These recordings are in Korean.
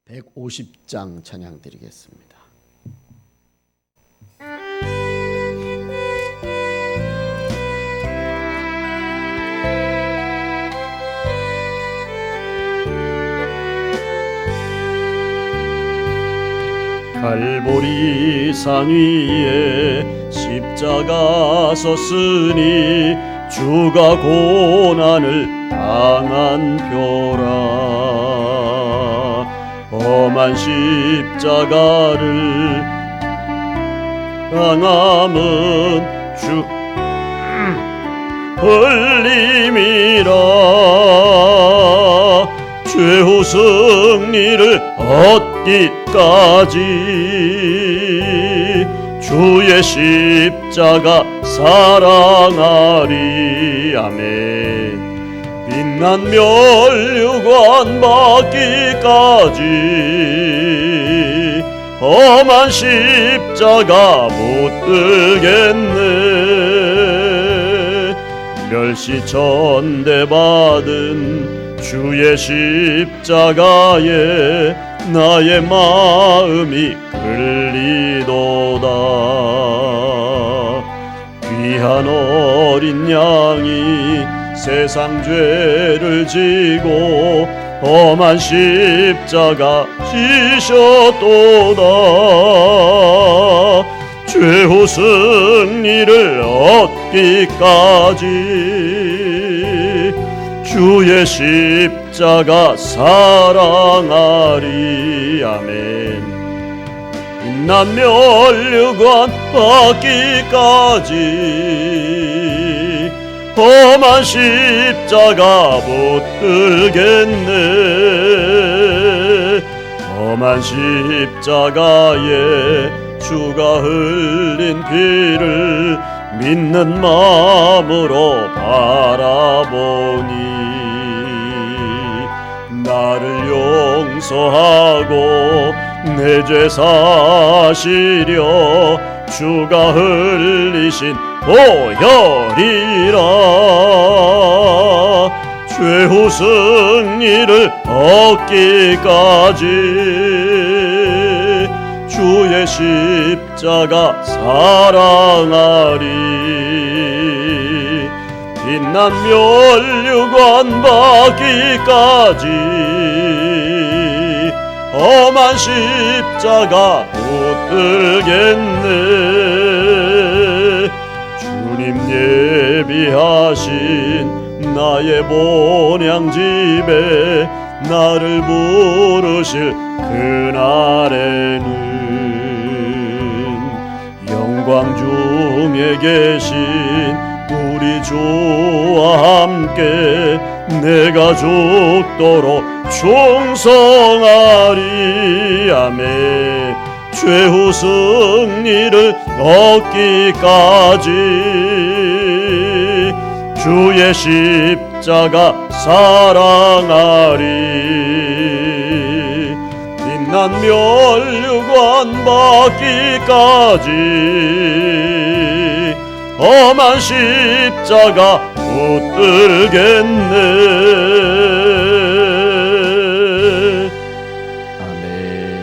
150장 찬양 드리겠습니다. 갈보리 산 위에 십자가 섰으니 주가 고난을 당한 표라. 험한 십자가를 당함은 주 흘림이라. 최후 승리를 얻기까지 주의 십자가 사랑하리. 아멘. 빛난 면류관 받기까지 험한 십자가 못 들겠네. 멸시천대 받은 주의 십자가에 나의 마음이 끌리도다. 귀한 어린 양이 세상 죄를 지고 험한 십자가 지셨도다. 최후 승리를 얻기까지 주의 십자가 사랑하리. 아멘. 빛난 면류관 받기까지 험한 십자가 못 들겠네. 험한 십자가에 주가 흘린 피를 믿는 마음으로 바라보니 나를 용서하고 내 죄 사시려 주가 흘리신 보혈이라. 최후 승리를 얻기까지 주의 십자가 사랑하리. 빛난 면류관 받기까지 험한 십자가 못 들겠네. 주님 예비하신 나의 본향집에 나를 부르실 그날에는 영광 중에 계신 우리 주와 함께 내가 죽도록 충성하리. 아멘. 최후 승리를 얻기까지 주의 십자가 사랑하리. 빛난 면류관 받기까지 험한 십자가 못 들겠네. 아멘.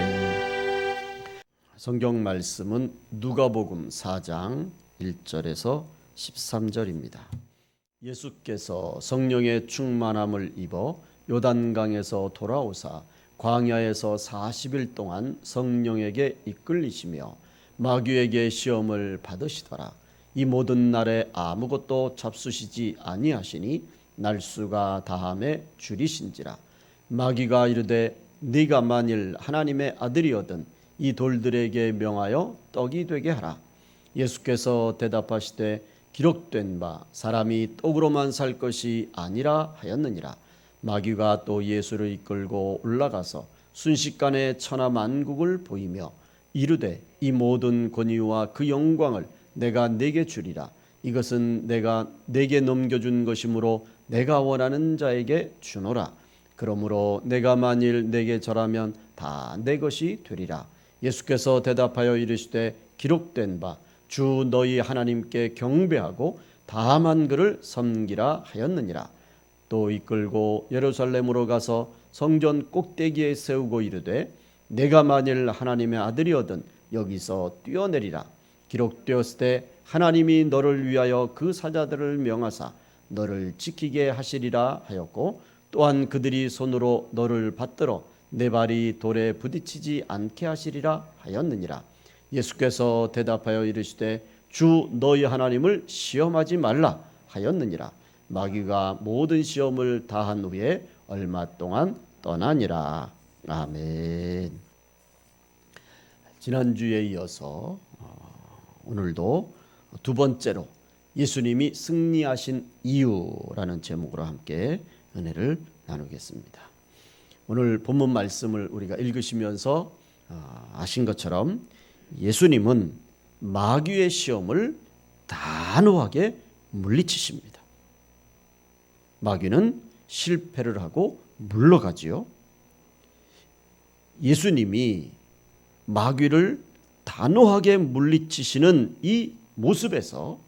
성경 말씀은 누가복음 4장 1절에서 13절입니다. 예수께서 성령의 충만함을 입어 요단강에서 돌아오사 광야에서 40일 동안 성령에게 이끌리시며 마귀에게 시험을 받으시더라. 이 모든 날에 아무것도 잡수시지 아니하시니 날수가 다함에 줄이신지라. 마귀가 이르되 네가 만일 하나님의 아들이거든 이 돌들에게 명하여 떡이 되게 하라. 예수께서 대답하시되 기록된 바 사람이 떡으로만 살 것이 아니라 하였느니라. 마귀가 또 예수를 이끌고 올라가서 순식간에 천하 만국을 보이며 이르되 이 모든 권위와 그 영광을 내가 네게 주리라. 이것은 내가 네게 넘겨준 것이므로 내가 원하는 자에게 주노라. 그러므로 내가 만일 네게 절하면 다 내 것이 되리라. 예수께서 대답하여 이르시되 기록된 바 주 너희 하나님께 경배하고 다만 그를 섬기라 하였느니라. 또 이끌고 예루살렘으로 가서 성전 꼭대기에 세우고 이르되 내가 만일 하나님의 아들이거든 여기서 뛰어내리라. 기록되었을 때 하나님이 너를 위하여 그 사자들을 명하사 너를 지키게 하시리라 하였고 또한 그들이 손으로 너를 받들어 내 발이 돌에 부딪히지 않게 하시리라 하였느니라. 예수께서 대답하여 이르시되 주 너희 하나님을 시험하지 말라 하였느니라. 마귀가 모든 시험을 다한 후에 얼마 동안 떠나니라. 아멘. 지난주에 이어서 오늘도 두 번째로 예수님이 승리하신 이유라는 제목으로 함께 은혜를 나누겠습니다. 오늘 본문 말씀을 우리가 읽으시면서 아신 것처럼 예수님은 마귀의 시험을 단호하게 물리치십니다. 마귀는 실패를 하고 물러가지요. 예수님이 마귀를 단호하게 물리치시는 이 모습에서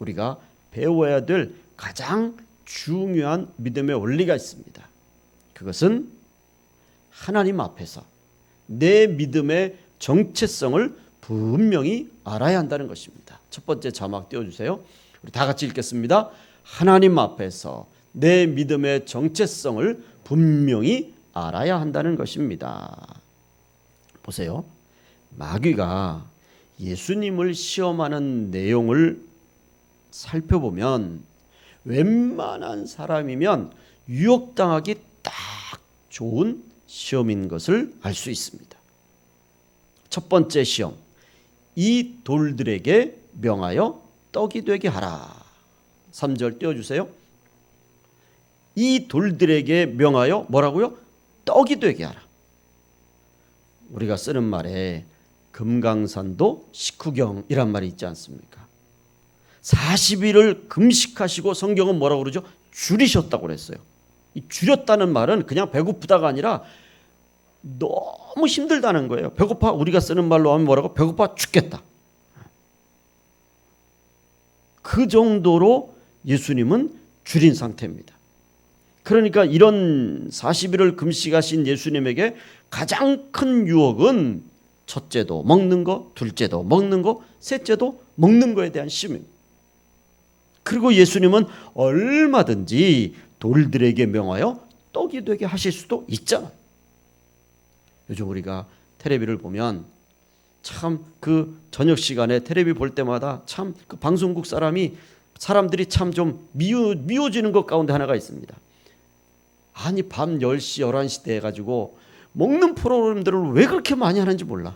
우리가 배워야 될 가장 중요한 믿음의 원리가 있습니다. 그것은 하나님 앞에서 내 믿음의 정체성을 분명히 알아야 한다는 것입니다. 첫 번째 자막 띄워주세요. 우리 다 같이 읽겠습니다. 하나님 앞에서 내 믿음의 정체성을 분명히 알아야 한다는 것입니다. 보세요. 마귀가 예수님을 시험하는 내용을 살펴보면 웬만한 사람이면 유혹당하기 딱 좋은 시험인 것을 알 수 있습니다. 첫 번째 시험, 이 돌들에게 명하여 떡이 되게 하라. 3절 띄워주세요. 이 돌들에게 명하여 뭐라고요? 떡이 되게 하라. 우리가 쓰는 말에 금강산도 식후경이란 말이 있지 않습니까? 40일을 금식하시고 성경은 뭐라고 그러죠? 줄이셨다고 그랬어요. 이 줄였다는 말은 그냥 배고프다가 아니라 너무 힘들다는 거예요. 배고파, 우리가 쓰는 말로 하면 뭐라고? 배고파 죽겠다. 그 정도로 예수님은 줄인 상태입니다. 그러니까 이런 40일을 금식하신 예수님에게 가장 큰 유혹은 첫째도 먹는 거, 둘째도 먹는 거, 셋째도 먹는 거에 대한 시험입니다. 그리고 예수님은 얼마든지 돌들에게 명하여 떡이 되게 하실 수도 있잖아요. 요즘 우리가 텔레비를 보면 참 그 저녁 시간에 텔레비 볼 때마다 참 그 방송국 사람들이 참 좀 미워지는 것 가운데 하나가 있습니다. 아니 밤 10시 11시 돼 가지고 먹는 프로그램들을 왜 그렇게 많이 하는지 몰라.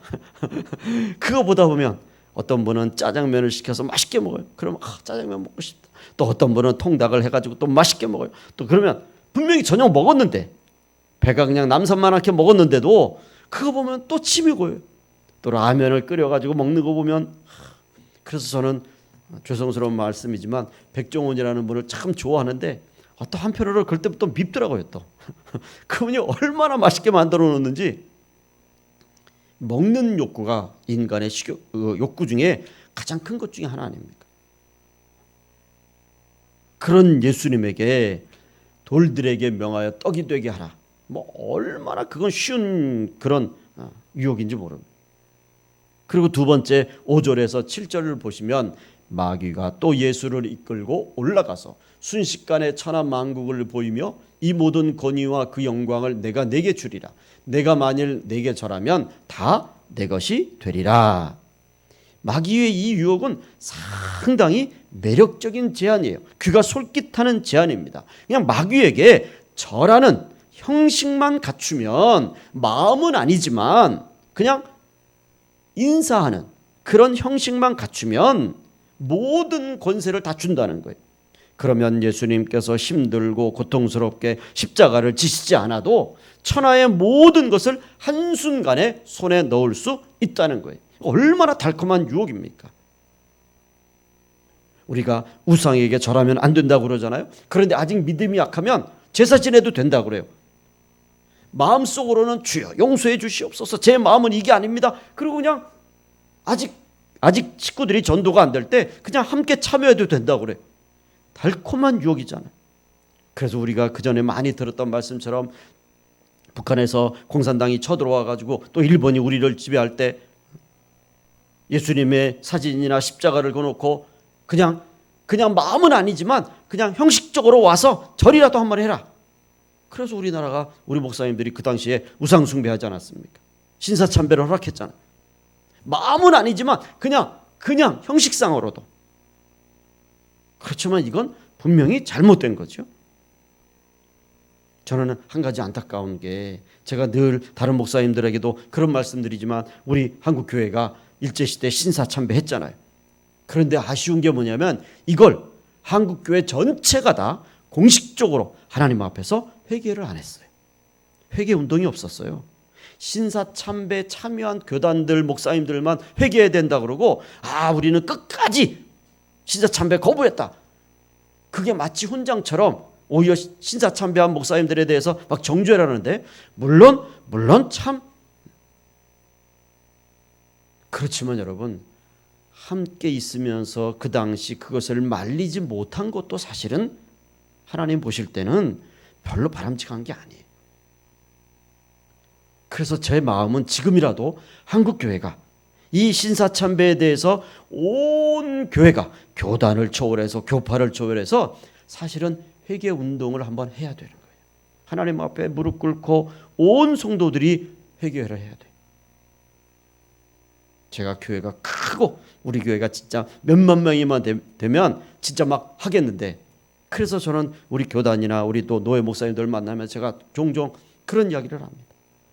그거 보다 보면 어떤 분은 짜장면을 시켜서 맛있게 먹어요. 그러면 짜장면 먹고 싶다. 또 어떤 분은 통닭을 해가지고 또 맛있게 먹어요. 또 그러면 분명히 저녁 먹었는데 배가 그냥 남산만하게 먹었는데도 그거 보면 또 침이 고요. 또 라면을 끓여가지고 먹는 거 보면 그래서 저는 죄송스러운 말씀이지만 백종원이라는 분을 참 좋아하는데 또 한편으로 그럴 때부터 밉더라고요. 또 그분이 얼마나 맛있게 만들어 놓는지. 먹는 욕구가 인간의 욕구 중에 가장 큰 것 중에 하나 아닙니까? 그런 예수님에게 돌들에게 명하여 떡이 되게 하라. 뭐 얼마나 그건 쉬운 그런 유혹인지 모릅니다. 그리고 두 번째 5절에서 7절을 보시면 마귀가 또 예수를 이끌고 올라가서 순식간에 천하 만국을 보이며 이 모든 권위와 그 영광을 내가 네게 주리라. 내가 만일 네게 절하면 다 내 것이 되리라. 마귀의 이 유혹은 상당히 매력적인 제안이에요. 귀가 솔깃하는 제안입니다. 그냥 마귀에게 절하는 형식만 갖추면, 마음은 아니지만 그냥 인사하는 그런 형식만 갖추면 모든 권세를 다 준다는 거예요. 그러면 예수님께서 힘들고 고통스럽게 십자가를 지시지 않아도 천하의 모든 것을 한순간에 손에 넣을 수 있다는 거예요. 얼마나 달콤한 유혹입니까? 우리가 우상에게 절하면 안 된다고 그러잖아요. 그런데 아직 믿음이 약하면 제사 지내도 된다고 그래요. 마음속으로는 주여 용서해 주시옵소서, 제 마음은 이게 아닙니다. 그리고 그냥 아직 식구들이 전도가 안 될 때 그냥 함께 참여해도 된다고 그래요. 달콤한 유혹이잖아요. 그래서 우리가 그 전에 많이 들었던 말씀처럼 북한에서 공산당이 쳐들어와 가지고 또 일본이 우리를 지배할 때 예수님의 사진이나 십자가를 그어놓고 그냥 마음은 아니지만 그냥 형식적으로 와서 절이라도 한번 해라. 그래서 우리나라가 우리 목사님들이 그 당시에 우상 숭배하지 않았습니까? 신사참배를 허락했잖아요. 마음은 아니지만 그냥 형식상으로도. 그렇지만 이건 분명히 잘못된 거죠. 저는 한 가지 안타까운 게 제가 늘 다른 목사님들에게도 그런 말씀드리지만 우리 한국 교회가 일제시대 신사참배했잖아요. 그런데 아쉬운 게 뭐냐면 이걸 한국 교회 전체가 다 공식적으로 하나님 앞에서 회개를 안 했어요. 회개 운동이 없었어요. 신사참배 참여한 교단들 목사님들만 회개해야 된다 그러고 우리는 끝까지 신사참배 거부했다. 그게 마치 훈장처럼 오히려 신사참배한 목사님들에 대해서 막 정죄라는데 물론 참 그렇지만 여러분 함께 있으면서 그 당시 그것을 말리지 못한 것도 사실은 하나님 보실 때는 별로 바람직한 게 아니에요. 그래서 제 마음은 지금이라도 한국 교회가 이 신사참배에 대해서 온 교회가 교단을 초월해서 교파를 초월해서 사실은 회개 운동을 한번 해야 되는 거예요. 하나님 앞에 무릎 꿇고 온 성도들이 회개를 해야 돼요. 제가 교회가 크고 우리 교회가 진짜 몇만 명이만 되면 진짜 막 하겠는데 그래서 저는 우리 교단이나 우리 또 노예 목사님들 만나면 제가 종종 그런 이야기를 합니다.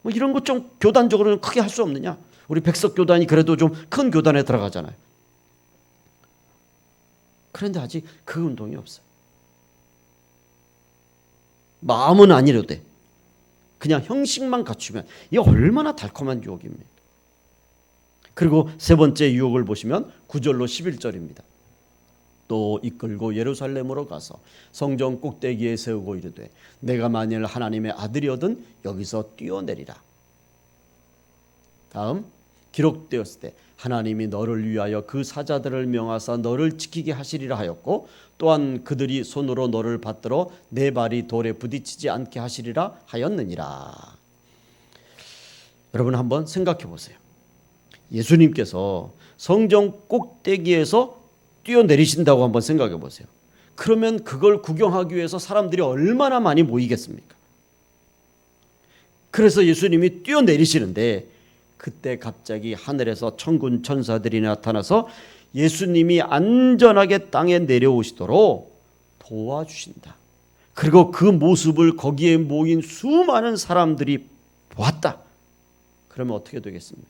뭐 이런 것 좀 교단적으로는 크게 할 수 없느냐? 우리 백석 교단이 그래도 좀 큰 교단에 들어가잖아요. 그런데 아직 그 운동이 없어요. 마음은 아니려도 그냥 형식만 갖추면 이게 얼마나 달콤한 유혹입니까? 그리고 세 번째 유혹을 보시면 9절로 11절입니다. 또 이끌고 예루살렘으로 가서 성전 꼭대기에 세우고 이르되 내가 만일 하나님의 아들이거든 여기서 뛰어내리라. 다음 기록되었을 때 하나님이 너를 위하여 그 사자들을 명하사 너를 지키게 하시리라 하였고 또한 그들이 손으로 너를 받들어 내 발이 돌에 부딪히지 않게 하시리라 하였느니라. 여러분 한번 생각해 보세요. 예수님께서 성전 꼭대기에서 뛰어내리신다고 한번 생각해 보세요. 그러면 그걸 구경하기 위해서 사람들이 얼마나 많이 모이겠습니까? 그래서 예수님이 뛰어내리시는데 그때 갑자기 하늘에서 천군 천사들이 나타나서 예수님이 안전하게 땅에 내려오시도록 도와주신다. 그리고 그 모습을 거기에 모인 수많은 사람들이 보았다. 그러면 어떻게 되겠습니까?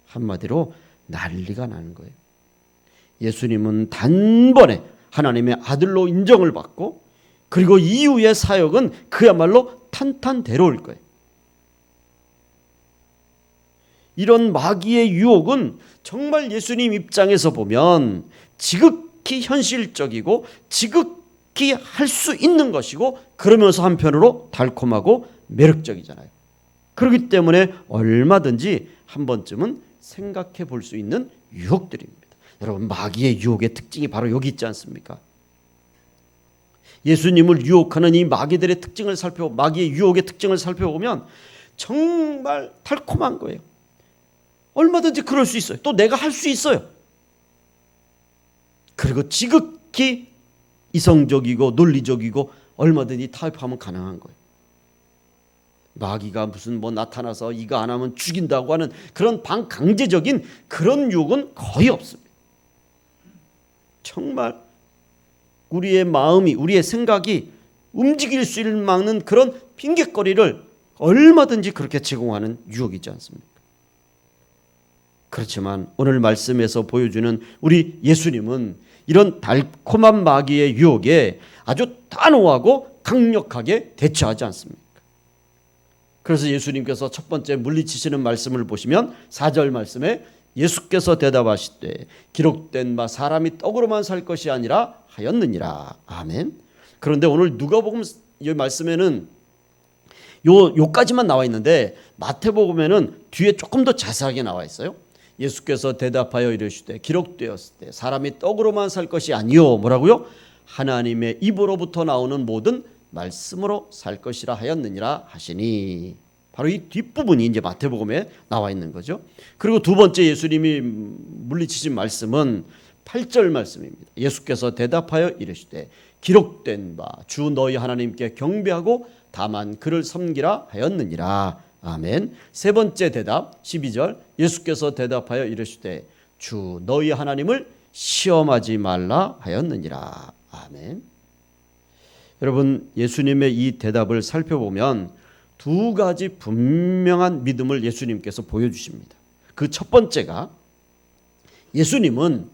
한마디로 난리가 나는 거예요. 예수님은 단번에 하나님의 아들로 인정을 받고 그리고 이후의 사역은 그야말로 탄탄대로일 거예요. 이런 마귀의 유혹은 정말 예수님 입장에서 보면 지극히 현실적이고 지극히 할 수 있는 것이고 그러면서 한편으로 달콤하고 매력적이잖아요. 그렇기 때문에 얼마든지 한 번쯤은 생각해 볼 수 있는 유혹들입니다. 여러분 마귀의 유혹의 특징이 바로 여기 있지 않습니까? 예수님을 유혹하는 이 마귀들의 특징을 마귀의 유혹의 특징을 살펴보면 정말 달콤한 거예요. 얼마든지 그럴 수 있어요. 또 내가 할 수 있어요. 그리고 지극히 이성적이고 논리적이고 얼마든지 타협하면 가능한 거예요. 마귀가 무슨 나타나서 이거 안 하면 죽인다고 하는 그런 반강제적인 그런 유혹은 거의 없습니다. 정말 우리의 마음이 우리의 생각이 움직일 수 있는 그런 핑계거리를 얼마든지 그렇게 제공하는 유혹이지 않습니까? 그렇지만 오늘 말씀에서 보여주는 우리 예수님은 이런 달콤한 마귀의 유혹에 아주 단호하고 강력하게 대처하지 않습니까? 그래서 예수님께서 첫 번째 물리치시는 말씀을 보시면 4절 말씀에 예수께서 대답하시되 기록된 바 사람이 떡으로만 살 것이 아니라 하였느니라. 아멘. 그런데 오늘 누가복음 이 말씀에는 요까지만 나와 있는데 마태복음에는 뒤에 조금 더 자세하게 나와 있어요. 예수께서 대답하여 이르시되 기록되었을 때 사람이 떡으로만 살 것이 아니요 뭐라고요? 하나님의 입으로부터 나오는 모든 말씀으로 살 것이라 하였느니라 하시니. 바로 이 뒷부분이 이제 마태복음에 나와 있는 거죠. 그리고 두 번째 예수님이 물리치신 말씀은 8절 말씀입니다. 예수께서 대답하여 이르시되 기록된 바 주 너희 하나님께 경배하고 다만 그를 섬기라 하였느니라. 아멘. 세 번째 대답 12절 예수께서 대답하여 이르시되 주 너희 하나님을 시험하지 말라 하였느니라. 아멘. 여러분, 예수님의 이 대답을 살펴보면 두 가지 분명한 믿음을 예수님께서 보여주십니다. 그 첫 번째가 예수님은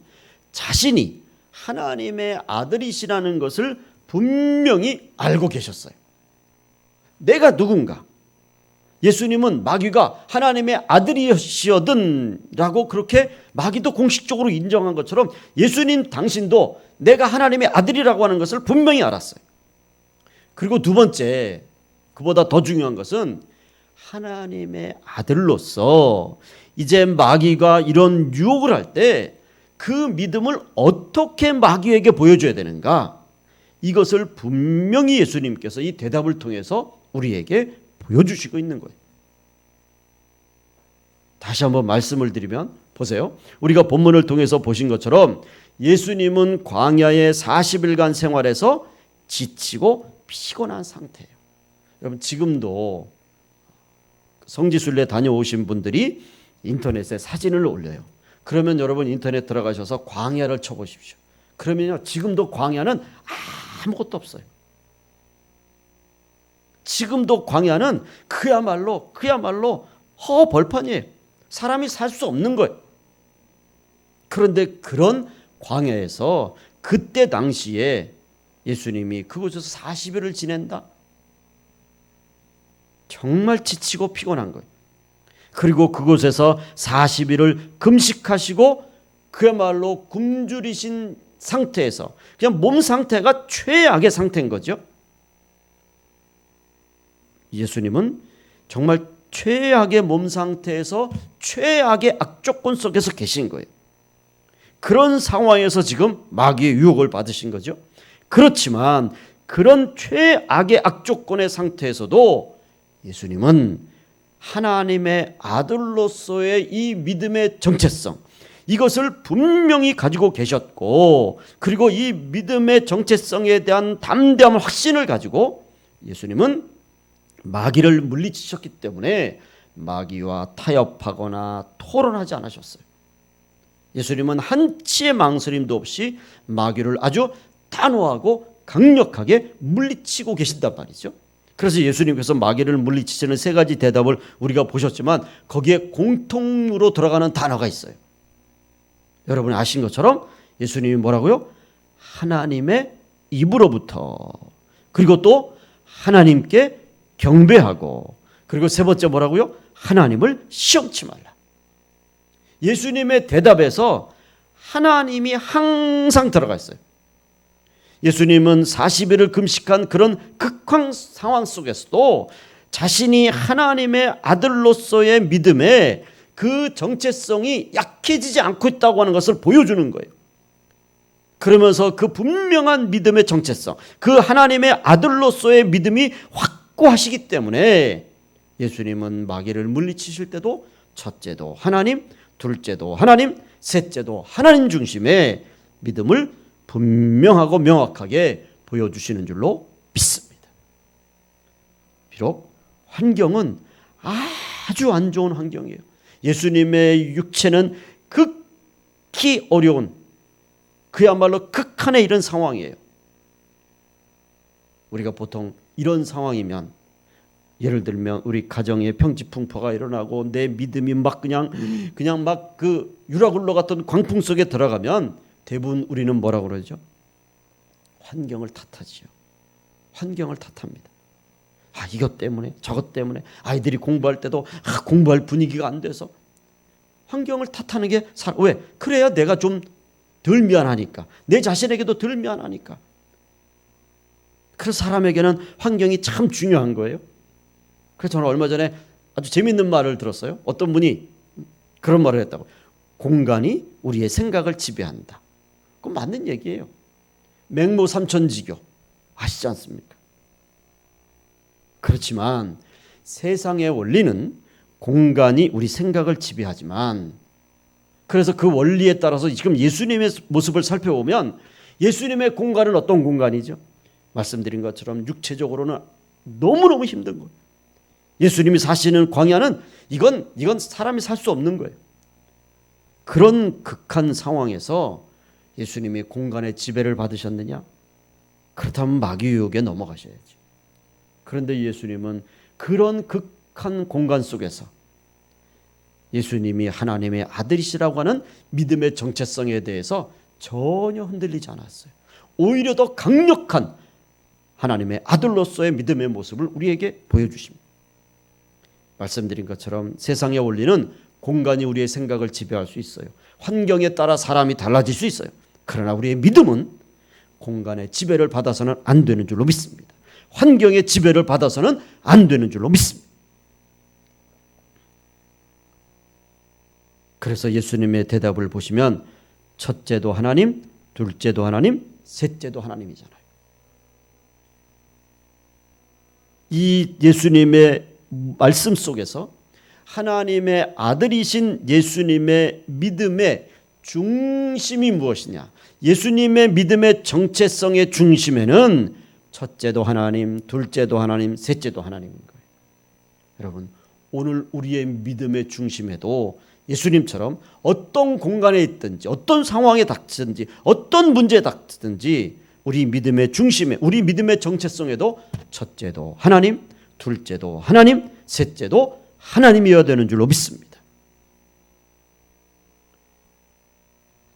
자신이 하나님의 아들이시라는 것을 분명히 알고 계셨어요. 내가 누군가? 예수님은 마귀가 하나님의 아들이시거든 라고 그렇게 마귀도 공식적으로 인정한 것처럼 예수님 당신도 내가 하나님의 아들이라고 하는 것을 분명히 알았어요. 그리고 두 번째, 그보다 더 중요한 것은 하나님의 아들로서 이제 마귀가 이런 유혹을 할 때 그 믿음을 어떻게 마귀에게 보여줘야 되는가, 이것을 분명히 예수님께서 이 대답을 통해서 우리에게 보여주시고 있는 거예요. 다시 한번 말씀을 드리면 보세요. 우리가 본문을 통해서 보신 것처럼 예수님은 광야의 40일간 생활에서 지치고 피곤한 상태예요. 여러분, 지금도 성지순례 다녀오신 분들이 인터넷에 사진을 올려요. 그러면 여러분 인터넷 들어가셔서 광야를 쳐보십시오. 그러면요, 지금도 광야는 아무것도 없어요. 지금도 광야는 그야말로 허벌판이에요. 사람이 살 수 없는 거예요. 그런데 그런 광야에서 그때 당시에 예수님이 그곳에서 40일을 지낸다? 정말 지치고 피곤한 거예요. 그리고 그곳에서 40일을 금식하시고 그야말로 굶주리신 상태에서 그냥 몸 상태가 최악의 상태인 거죠. 예수님은 정말 최악의 몸 상태에서 최악의 악조건 속에서 계신 거예요. 그런 상황에서 지금 마귀의 유혹을 받으신 거죠. 그렇지만 그런 최악의 악조건의 상태에서도 예수님은 하나님의 아들로서의 이 믿음의 정체성, 이것을 분명히 가지고 계셨고, 그리고 이 믿음의 정체성에 대한 담대한 확신을 가지고 예수님은 마귀를 물리치셨기 때문에 마귀와 타협하거나 토론하지 않으셨어요. 예수님은 한치의 망설임도 없이 마귀를 아주 단호하고 강력하게 물리치고 계신단 말이죠. 그래서 예수님께서 마귀를 물리치시는 세 가지 대답을 우리가 보셨지만 거기에 공통으로 들어가는 단어가 있어요. 여러분이 아신 것처럼 예수님이 뭐라고요? 하나님의 입으로부터, 그리고 또 하나님께 경배하고, 그리고 세 번째 뭐라고요? 하나님을 시험치 말라. 예수님의 대답에서 하나님이 항상 들어가 있어요. 예수님은 40일을 금식한 그런 극한 상황 속에서도 자신이 하나님의 아들로서의 믿음에 그 정체성이 약해지지 않고 있다고 하는 것을 보여주는 거예요. 그러면서 그 분명한 믿음의 정체성, 그 하나님의 아들로서의 믿음이 확고하시기 때문에 예수님은 마귀를 물리치실 때도 첫째도 하나님, 둘째도 하나님, 셋째도 하나님 중심의 믿음을 분명하고 명확하게 보여주시는 줄로 믿습니다. 비록 환경은 아주 안 좋은 환경이에요. 예수님의 육체는 극히 어려운, 그야말로 극한의 이런 상황이에요. 우리가 보통 이런 상황이면, 예를 들면 우리 가정에 평지풍파가 일어나고 내 믿음이 막 그냥 막 그 유라굴로 같은 광풍 속에 들어가면 대부분 우리는 뭐라고 그러죠? 환경을 탓하지요. 환경을 탓합니다. 이것 때문에, 저것 때문에, 아이들이 공부할 때도 공부할 분위기가 안 돼서. 환경을 탓하는 게 왜? 그래야 내가 좀 덜 미안하니까, 내 자신에게도 덜 미안하니까. 그래서 사람에게는 환경이 참 중요한 거예요. 그래서 저는 얼마 전에 아주 재밌는 말을 들었어요. 어떤 분이 그런 말을 했다고. 공간이 우리의 생각을 지배한다. 그건 맞는 얘기예요. 맹모 삼천지교 아시지 않습니까? 그렇지만 세상의 원리는 공간이 우리 생각을 지배하지만, 그래서 그 원리에 따라서 지금 예수님의 모습을 살펴보면 예수님의 공간은 어떤 공간이죠? 말씀드린 것처럼 육체적으로는 너무너무 힘든 거예요. 예수님이 사시는 광야는 이건 사람이 살 수 없는 거예요. 그런 극한 상황에서 예수님이 공간의 지배를 받으셨느냐? 그렇다면 마귀 유혹에 넘어가셔야지. 그런데 예수님은 그런 극한 공간 속에서 예수님이 하나님의 아들이시라고 하는 믿음의 정체성에 대해서 전혀 흔들리지 않았어요. 오히려 더 강력한 하나님의 아들로서의 믿음의 모습을 우리에게 보여주십니다. 말씀드린 것처럼 세상의 원리는 공간이 우리의 생각을 지배할 수 있어요. 환경에 따라 사람이 달라질 수 있어요. 그러나 우리의 믿음은 공간의 지배를 받아서는 안 되는 줄로 믿습니다. 환경의 지배를 받아서는 안 되는 줄로 믿습니다. 그래서 예수님의 대답을 보시면 첫째도 하나님, 둘째도 하나님, 셋째도 하나님이잖아요. 이 예수님의 말씀 속에서 하나님의 아들이신 예수님의 믿음의 중심이 무엇이냐? 예수님의 믿음의 정체성의 중심에는 첫째도 하나님, 둘째도 하나님, 셋째도 하나님인 거예요. 여러분, 오늘 우리의 믿음의 중심에도 예수님처럼 어떤 공간에 있든지 어떤 상황에 닥치든지 어떤 문제에 닥치든지 우리 믿음의 중심에, 우리 믿음의 정체성에도 첫째도 하나님, 둘째도 하나님, 셋째도 하나님이어야 되는 줄로 믿습니다.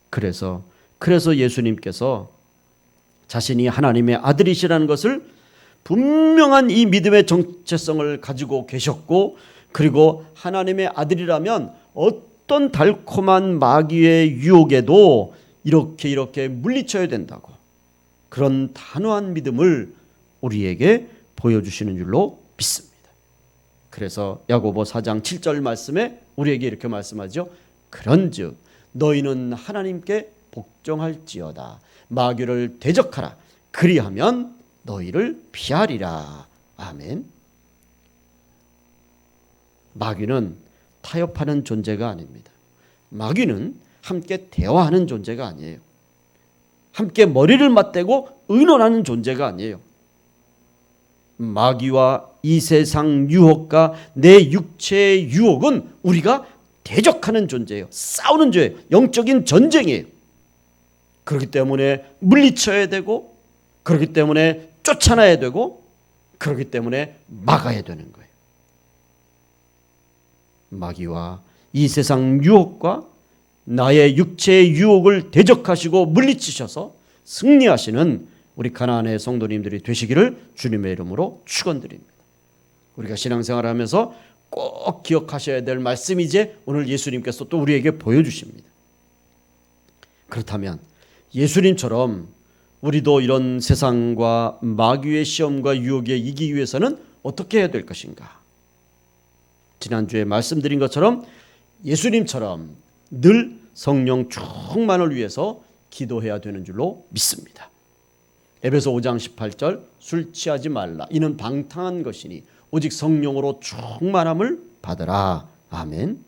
그래서 예수님께서 자신이 하나님의 아들이시라는 것을 분명한 이 믿음의 정체성을 가지고 계셨고, 그리고 하나님의 아들이라면 어떤 달콤한 마귀의 유혹에도 이렇게 물리쳐야 된다고, 그런 단호한 믿음을 우리에게 보여주시는 줄로 믿습니다. 그래서 야고보 4장 7절 말씀에 우리에게 이렇게 말씀하죠. 그런즉 너희는 하나님께 복종할지어다. 마귀를 대적하라. 그리하면 너희를 피하리라. 아멘. 마귀는 타협하는 존재가 아닙니다. 마귀는 함께 대화하는 존재가 아니에요. 함께 머리를 맞대고 의논하는 존재가 아니에요. 마귀와 이 세상 유혹과 내 육체의 유혹은 우리가 대적하는 존재예요. 싸우는 죄예요. 영적인 전쟁이에요. 그렇기 때문에 물리쳐야 되고, 그렇기 때문에 쫓아내야 되고, 그렇기 때문에 막아야 되는 거예요. 마귀와 이 세상 유혹과 나의 육체의 유혹을 대적하시고 물리치셔서 승리하시는 우리 가나안의 성도님들이 되시기를 주님의 이름으로 축원드립니다. 우리가 신앙생활하면서 꼭 기억하셔야 될 말씀이 이제 오늘 예수님께서 또 우리에게 보여주십니다. 그렇다면 예수님처럼 우리도 이런 세상과 마귀의 시험과 유혹에 이기기 위해서는 어떻게 해야 될 것인가? 지난주에 말씀드린 것처럼 예수님처럼 늘 성령 충만을 위해서 기도해야 되는 줄로 믿습니다. 에베소 5장 18절 술 취하지 말라. 이는 방탕한 것이니 오직 성령으로 충만함을 받으라. 아멘.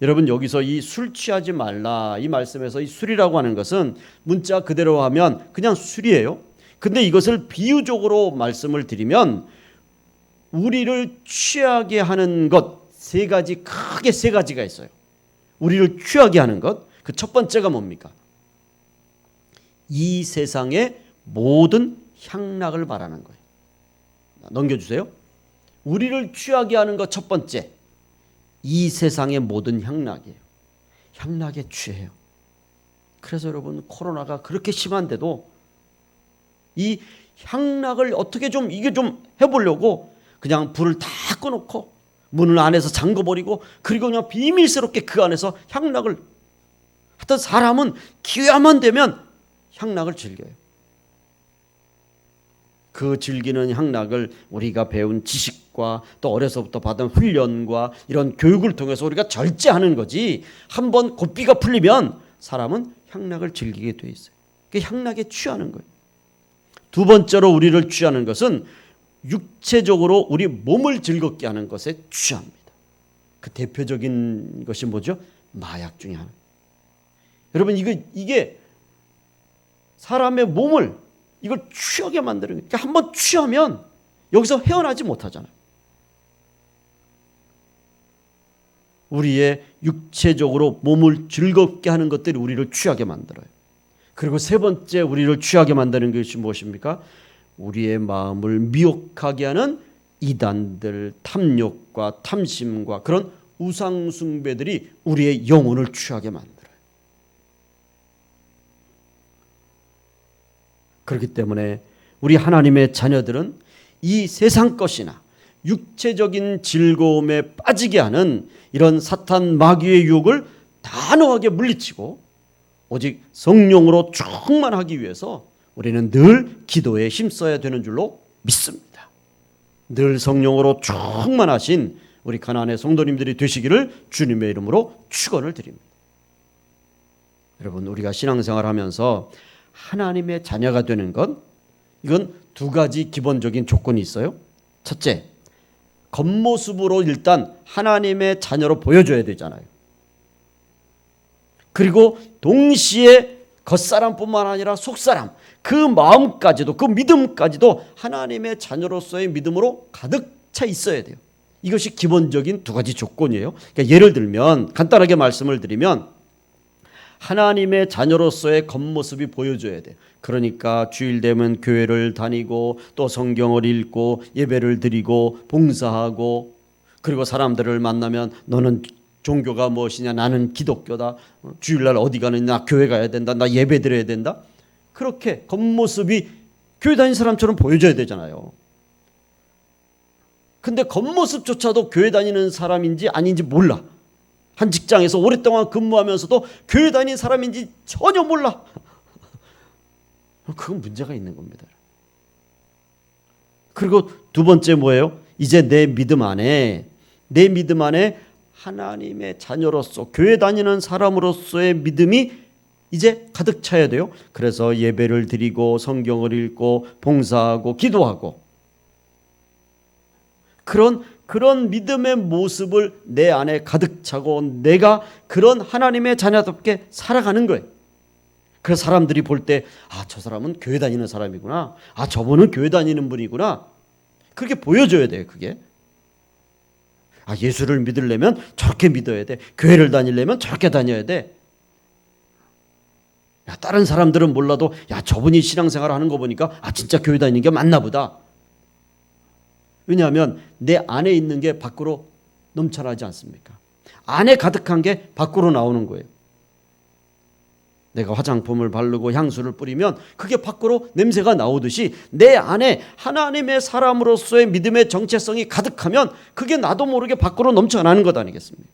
여러분, 여기서 이 술 취하지 말라 이 말씀에서 이 술이라고 하는 것은 문자 그대로 하면 그냥 술이에요. 근데 이것을 비유적으로 말씀을 드리면 우리를 취하게 하는 것 크게 세 가지가 있어요. 우리를 취하게 하는 것, 그 첫 번째가 뭡니까? 이 세상의 모든 향락을 말하는 거예요. 넘겨주세요. 우리를 취하게 하는 것 첫 번째, 이 세상의 모든 향락이에요. 향락에 취해요. 그래서 여러분, 코로나가 그렇게 심한데도 이 향락을 어떻게 좀 해보려고 그냥 불을 다 꺼놓고 문을 안에서 잠궈버리고, 그리고 그냥 비밀스럽게 그 안에서 향락을, 하여튼 사람은 기회만 되면 향락을 즐겨요. 그 즐기는 향락을 우리가 배운 지식과 또 어려서부터 받은 훈련과 이런 교육을 통해서 우리가 절제하는 거지, 한번 고삐가 풀리면 사람은 향락을 즐기게 돼 있어요. 그 향락에 취하는 거예요. 두 번째로 우리를 취하는 것은 육체적으로 우리 몸을 즐겁게 하는 것에 취합니다. 그 대표적인 것이 뭐죠? 마약 중에 하나. 여러분 이게 사람의 몸을 이걸 취하게 만드는 거예요. 그러니까 한번 취하면 여기서 헤어나지 못하잖아요. 우리의 육체적으로 몸을 즐겁게 하는 것들이 우리를 취하게 만들어요. 그리고 세 번째 우리를 취하게 만드는 것이 무엇입니까? 우리의 마음을 미혹하게 하는 이단들, 탐욕과 탐심과 그런 우상 숭배들이 우리의 영혼을 취하게 만들어요. 그렇기 때문에 우리 하나님의 자녀들은 이 세상 것이나 육체적인 즐거움에 빠지게 하는 이런 사탄 마귀의 유혹을 단호하게 물리치고 오직 성령으로 충만하기 위해서 우리는 늘 기도에 힘써야 되는 줄로 믿습니다. 늘 성령으로 충만하신 우리 가나안의 성도님들이 되시기를 주님의 이름으로 축원을 드립니다. 여러분, 우리가 신앙생활하면서 하나님의 자녀가 되는 것, 이건 두 가지 기본적인 조건이 있어요. 첫째, 겉모습으로 일단 하나님의 자녀로 보여줘야 되잖아요. 그리고 동시에 겉사람뿐만 아니라 속사람, 그 마음까지도, 그 믿음까지도 하나님의 자녀로서의 믿음으로 가득 차 있어야 돼요. 이것이 기본적인 두 가지 조건이에요. 그러니까 예를 들면 간단하게 말씀을 드리면 하나님의 자녀로서의 겉모습이 보여줘야 돼요. 그러니까 주일 되면 교회를 다니고 또 성경을 읽고 예배를 드리고 봉사하고, 그리고 사람들을 만나면 너는 종교가 무엇이냐, 나는 기독교다, 주일날 어디 가느냐, 나 교회 가야 된다, 나 예배 드려야 된다. 그렇게 겉모습이 교회 다니는 사람처럼 보여줘야 되잖아요. 근데 겉모습조차도 교회 다니는 사람인지 아닌지 몰라. 한 직장에서 오랫동안 근무하면서도 교회 다니는 사람인지 전혀 몰라. 그건 문제가 있는 겁니다. 그리고 두 번째 뭐예요? 이제 내 믿음 안에 하나님의 자녀로서, 교회 다니는 사람으로서의 믿음이 이제 가득 차야 돼요. 그래서 예배를 드리고 성경을 읽고 봉사하고 기도하고, 그런 믿음의 모습을 내 안에 가득 차고 내가 그런 하나님의 자녀답게 살아가는 거예요. 그래서 사람들이 볼 때 저 사람은 교회 다니는 사람이구나, 저분은 교회 다니는 분이구나, 그렇게 보여줘야 돼요. 그게 예수를 믿으려면 저렇게 믿어야 돼, 교회를 다니려면 저렇게 다녀야 돼. 다른 사람들은 몰라도 저분이 신앙생활 하는 거 보니까 진짜 교회 다니는 게 맞나 보다. 왜냐하면 내 안에 있는 게 밖으로 넘쳐나지 않습니까? 안에 가득한 게 밖으로 나오는 거예요. 내가 화장품을 바르고 향수를 뿌리면 그게 밖으로 냄새가 나오듯이 내 안에 하나님의 사람으로서의 믿음의 정체성이 가득하면 그게 나도 모르게 밖으로 넘쳐나는 것 아니겠습니까?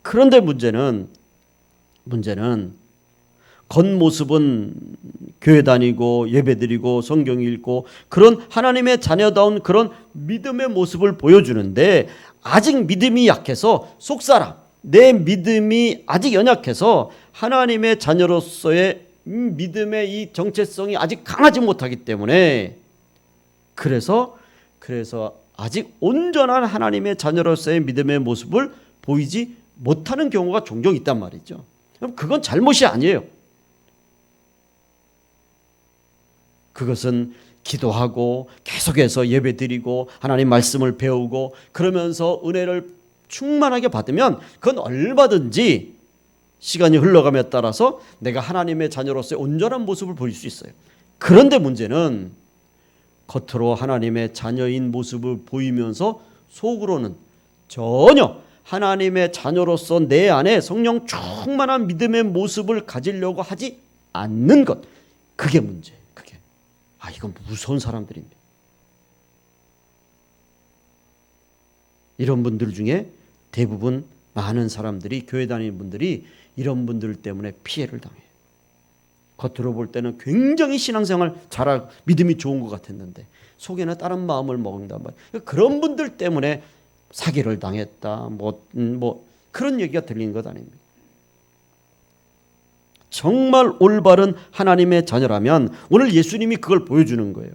그런데 문제는 겉모습은 교회 다니고 예배드리고 성경 읽고 그런 하나님의 자녀다운 그런 믿음의 모습을 보여주는데, 아직 믿음이 약해서 속사람, 내 믿음이 아직 연약해서 하나님의 자녀로서의 믿음의 이 정체성이 아직 강하지 못하기 때문에, 그래서 아직 온전한 하나님의 자녀로서의 믿음의 모습을 보이지 못하는 경우가 종종 있단 말이죠. 그건 잘못이 아니에요. 그것은 기도하고 계속해서 예배드리고 하나님 말씀을 배우고 그러면서 은혜를 충만하게 받으면 그건 얼마든지 시간이 흘러감에 따라서 내가 하나님의 자녀로서의 온전한 모습을 보일 수 있어요. 그런데 문제는 겉으로 하나님의 자녀인 모습을 보이면서 속으로는 전혀 하나님의 자녀로서 내 안에 성령 충만한 믿음의 모습을 가지려고 하지 않는 것, 그게 문제예요. 이건 무서운 사람들입니다. 이런 분들 중에 대부분 많은 사람들이, 교회 다니는 분들이 이런 분들 때문에 피해를 당해요. 겉으로 볼 때는 굉장히 신앙생활 잘하고 믿음이 좋은 것 같았는데 속에는 다른 마음을 먹는단 말이에요. 그런 분들 때문에 사기를 당했다, 그런 얘기가 들리는 것 아닙니까? 정말 올바른 하나님의 자녀라면 오늘 예수님이 그걸 보여주는 거예요.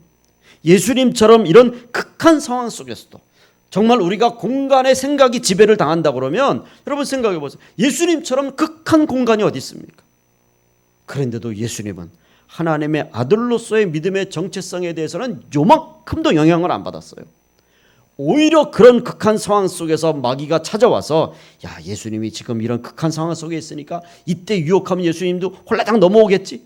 예수님처럼 이런 극한 상황 속에서도 정말 우리가 공간의 생각이 지배를 당한다 그러면 여러분 생각해 보세요. 예수님처럼 극한 공간이 어디 있습니까? 그런데도 예수님은 하나님의 아들로서의 믿음의 정체성에 대해서는 요만큼도 영향을 안 받았어요. 오히려 그런 극한 상황 속에서 마귀가 찾아와서 야, 예수님이 지금 이런 극한 상황 속에 있으니까 이때 유혹하면 예수님도 홀라당 넘어오겠지.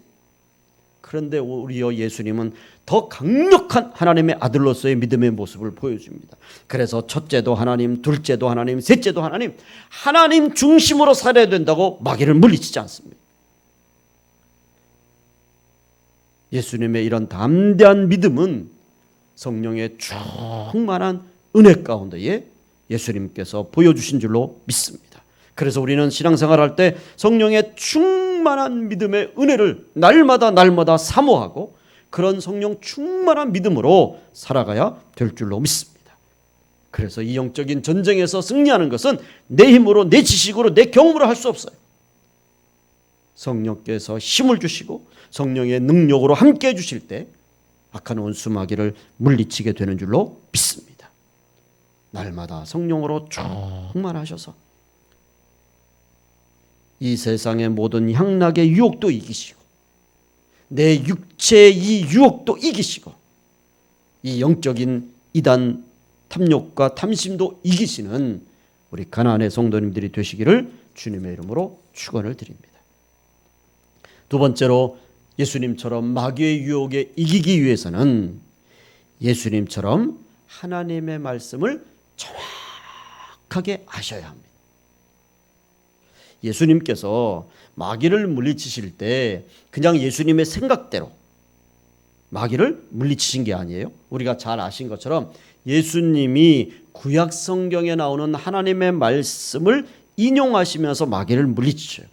그런데 오히려 예수님은 더 강력한 하나님의 아들로서의 믿음의 모습을 보여줍니다. 그래서 첫째도 하나님, 둘째도 하나님, 셋째도 하나님, 하나님 중심으로 살아야 된다고 마귀를 물리치지 않습니다. 예수님의 이런 담대한 믿음은 성령의 충만한 은혜 가운데에 예수님께서 보여주신 줄로 믿습니다. 그래서 우리는 신앙생활할 때 성령의 충만한 믿음의 은혜를 날마다 사모하고 그런 성령 충만한 믿음으로 살아가야 될 줄로 믿습니다. 그래서 이 영적인 전쟁에서 승리하는 것은 내 힘으로, 내 지식으로, 내 경험으로 할 수 없어요. 성령께서 힘을 주시고 성령의 능력으로 함께 해주실 때 악한 원수 마귀를 물리치게 되는 줄로 믿습니다. 날마다 성령으로 충만하셔서 이 세상의 모든 향락의 유혹도 이기시고 내 육체의 이 유혹도 이기시고 이 영적인 이단 탐욕과 탐심도 이기시는 우리 가나안의 성도님들이 되시기를 주님의 이름으로 축원을 드립니다. 두 번째로 예수님처럼 마귀의 유혹에 이기기 위해서는 예수님처럼 하나님의 말씀을 정확하게 아셔야 합니다. 예수님께서 마귀를 물리치실 때 그냥 예수님의 생각대로 마귀를 물리치신 게 아니에요. 우리가 잘 아신 것처럼 예수님이 구약 성경에 나오는 하나님의 말씀을 인용하시면서 마귀를 물리치셔요.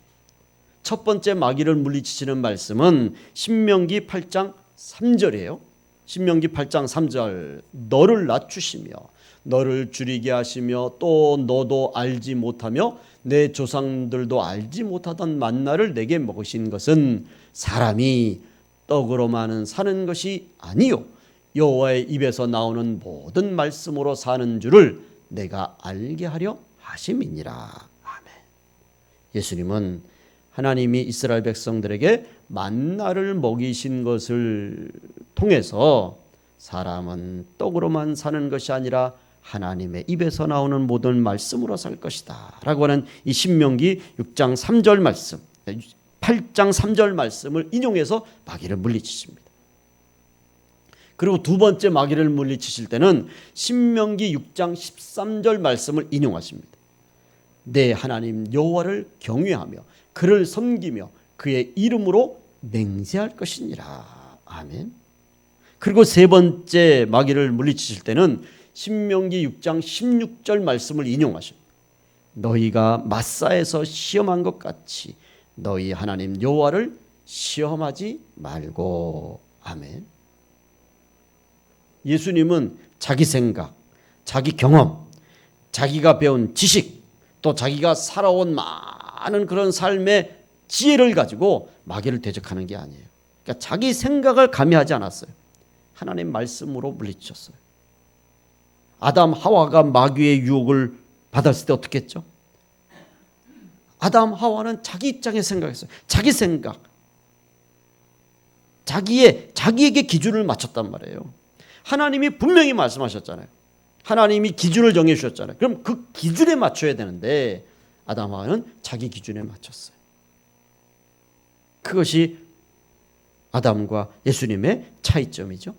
첫 번째 마귀를 물리치시는 말씀은 신명기 8장 3절이에요. 신명기 8장 3절 너를 낮추시며 너를 줄이게 하시며 또 너도 알지 못하며 내 조상들도 알지 못하던 만나를 내게 먹으신 것은 사람이 떡으로만은 사는 것이 아니요 여호와의 입에서 나오는 모든 말씀으로 사는 줄을 내가 알게 하려 하심이니라. 아멘. 예수님은 하나님이 이스라엘 백성들에게 만나를 먹이신 것을 통해서 사람은 떡으로만 사는 것이 아니라 하나님의 입에서 나오는 모든 말씀으로 살 것이다 라고 하는 이 신명기 6장 3절 말씀, 8장 3절 말씀을 인용해서 마귀를 물리치십니다. 그리고 두 번째 마귀를 물리치실 때는 신명기 6장 13절 말씀을 인용하십니다. 내 하나님 여호와를 경외하며 그를 섬기며 그의 이름으로 맹세할 것이니라. 아멘. 그리고 세 번째 마귀를 물리치실 때는 신명기 6장 16절 말씀을 인용하십니다. 너희가 마사에서 시험한 것 같이 너희 하나님 여호와를 시험하지 말고. 아멘. 예수님은 자기 생각, 자기 경험, 자기가 배운 지식, 또 자기가 살아온 많은 그런 삶의 지혜를 가지고 마귀를 대적하는 게 아니에요. 그러니까 자기 생각을 가미하지 않았어요. 하나님 말씀으로 물리쳤어요. 아담 하와가 마귀의 유혹을 받았을 때 어떻게 했죠? 아담 하와는 자기 입장에 생각했어요. 자기 생각, 자기에게 기준을 맞췄단 말이에요. 하나님이 분명히 말씀하셨잖아요. 하나님이 기준을 정해 주셨잖아요. 그럼 그 기준에 맞춰야 되는데 아담 하와는 자기 기준에 맞췄어요. 그것이 아담과 예수님의 차이점이죠.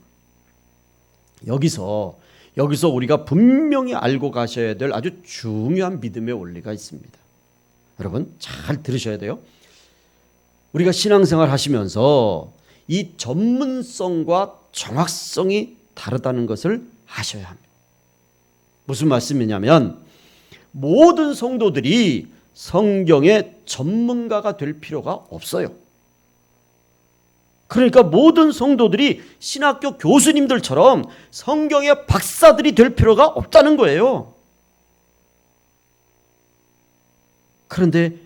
여기서 우리가 분명히 알고 가셔야 될 아주 중요한 믿음의 원리가 있습니다. 여러분 잘 들으셔야 돼요. 우리가 신앙생활 하시면서 이 전문성과 정확성이 다르다는 것을 아셔야 합니다. 무슨 말씀이냐면 모든 성도들이 성경의 전문가가 될 필요가 없어요. 그러니까 모든 성도들이 신학교 교수님들처럼 성경의 박사들이 될 필요가 없다는 거예요. 그런데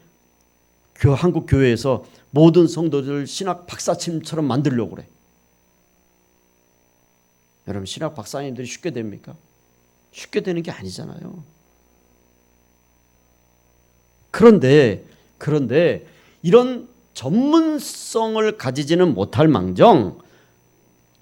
한국 교회에서 모든 성도들 신학 박사님처럼 만들려고 그래. 여러분, 신학 박사님들이 쉽게 됩니까? 쉽게 되는 게 아니잖아요. 그런데 이런 전문성을 가지지는 못할 망정